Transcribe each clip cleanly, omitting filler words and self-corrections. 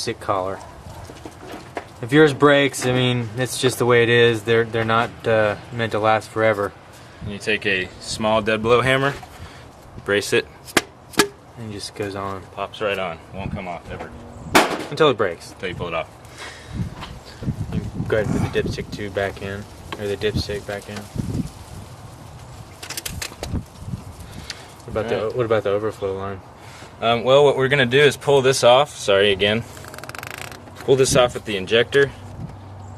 dipstick collar. If yours breaks, I mean, it's just the way it is. They're not meant to last forever. And you take a small dead blow hammer, brace it, And it just goes on. pops right on. Won't come off ever Until it breaks. until you pull it off. You go ahead and put the dipstick tube back in, or the dipstick back in. What about the overflow line? Well, what we're going to do is pull this off. Sorry again. Pull this off with the injector.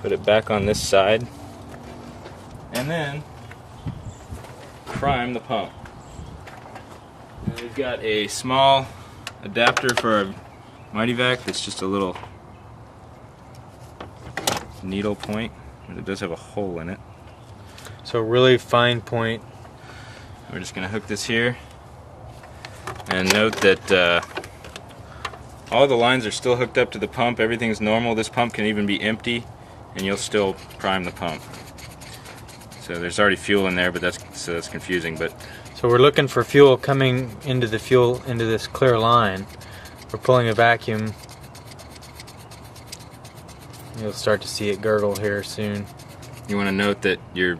Put it back on this side. And then prime the pump. And we've got a small adapter for our Mighty Vac that's just a little needle point, but it does have a hole in it. So really fine point. We're just going to hook this here. And note that all the lines are still hooked up to the pump. Everything's normal. This pump can even be empty and you'll still prime the pump. So there's already fuel in there, but that's confusing. But So we're looking for fuel coming into this clear line. We're pulling a vacuum. You'll start to see it gurgle here soon. you want to note that your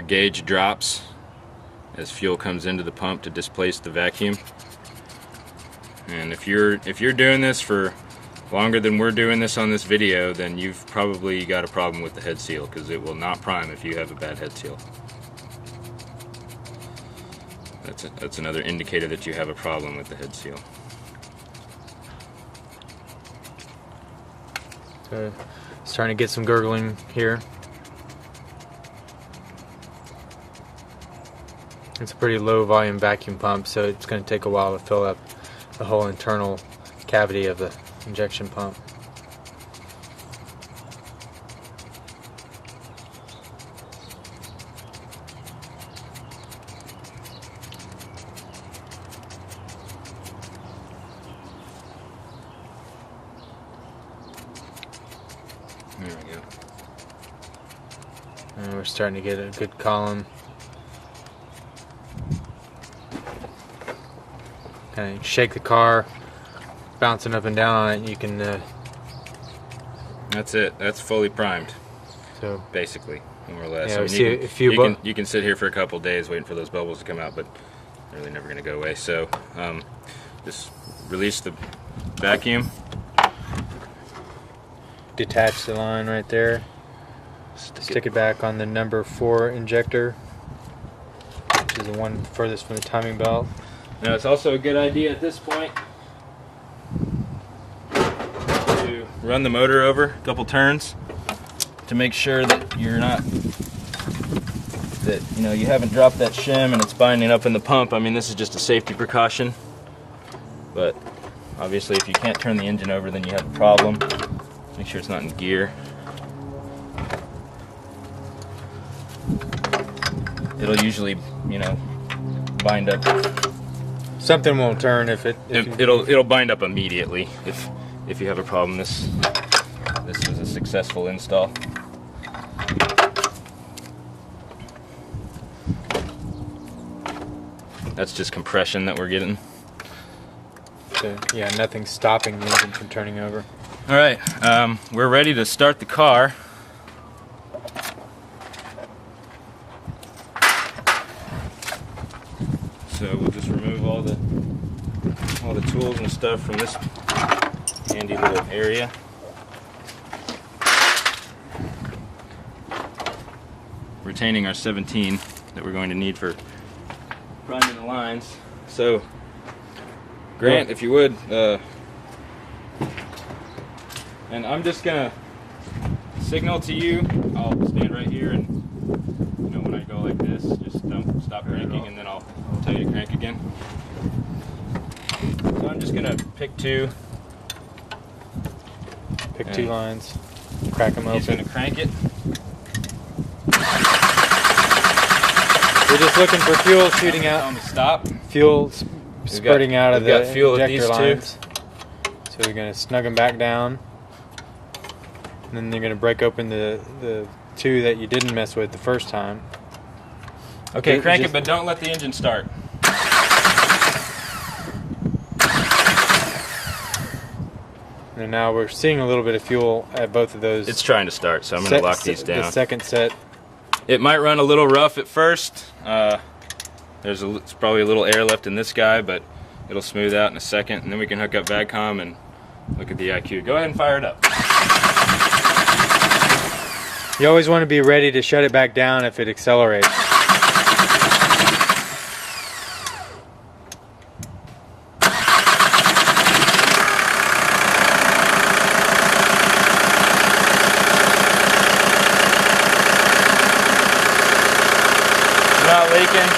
gauge drops as fuel comes into the pump to displace the vacuum. And if you're doing this for longer than we're doing this on this video, then you've probably got a problem with the head seal, because it will not prime if you have a bad head seal. That's another indicator that you have a problem with the head seal. So starting to get some gurgling here. It's a pretty low volume vacuum pump, so it's going to take a while to fill up the whole internal cavity of the injection pump. There we go. And we're starting to get a good column. Kind of shake the car, bouncing up and down on it, and you can. That's it. That's fully primed. So basically, more or less. Yeah, I we mean, see a few you can sit here for a couple days waiting for those bubbles to come out, but they're really never going to go away. So just release the vacuum. detach the line right there. Stick it back on the number 4 injector, which is the one furthest from the timing belt. Now it's also a good idea at this point to run the motor over a couple turns to make sure that you haven't dropped that shim and it's binding up in the pump. I mean, this is just a safety precaution, but obviously if you can't turn the engine over, then you have a problem. Make sure it's not in gear. It'll usually, bind up. Something won't turn It'll bind up immediately if you have a problem. This was a successful install. That's just compression that we're getting. So, yeah, nothing's stopping the engine from turning over. All right, we're ready to start the car. So we'll just remove all the tools and stuff from this handy little area. Retaining our 17 that we're going to need for priming the lines. So, Grant, if you would, and I'm just gonna signal to you. I'll stand right here, and when I go like this, just don't stop cranking, and then I'll tell you to crank again. So I'm just gonna pick two. Pick 2 lines, crack them He's open. gonna crank it. We're just looking for fuel shooting out. Tell him to stop. Fuel spurting out of the got fuel at injector these lines. So we're going to snug them back down. And then they're going to break open the 2 that you didn't mess with the first time. Okay, crank it, but don't let the engine start. And now we're seeing a little bit of fuel at both of those. It's trying to start, so I'm going to lock these down. The second set. It might run a little rough at first. There's probably a little air left in this guy, but it'll smooth out in a second, and then we can hook up VACCOM and look at the IQ. Go ahead and fire it up. You always want to be ready to shut it back down if it accelerates. Not leaking.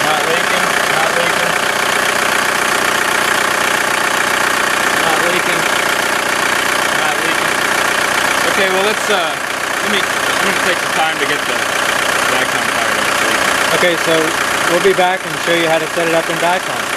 Not leaking. Not leaking. Not leaking. Not leaking. Okay, well I'm gonna take some time to get the VACCOM fired up. Okay, so we'll be back and show you how to set it up in VACCOM.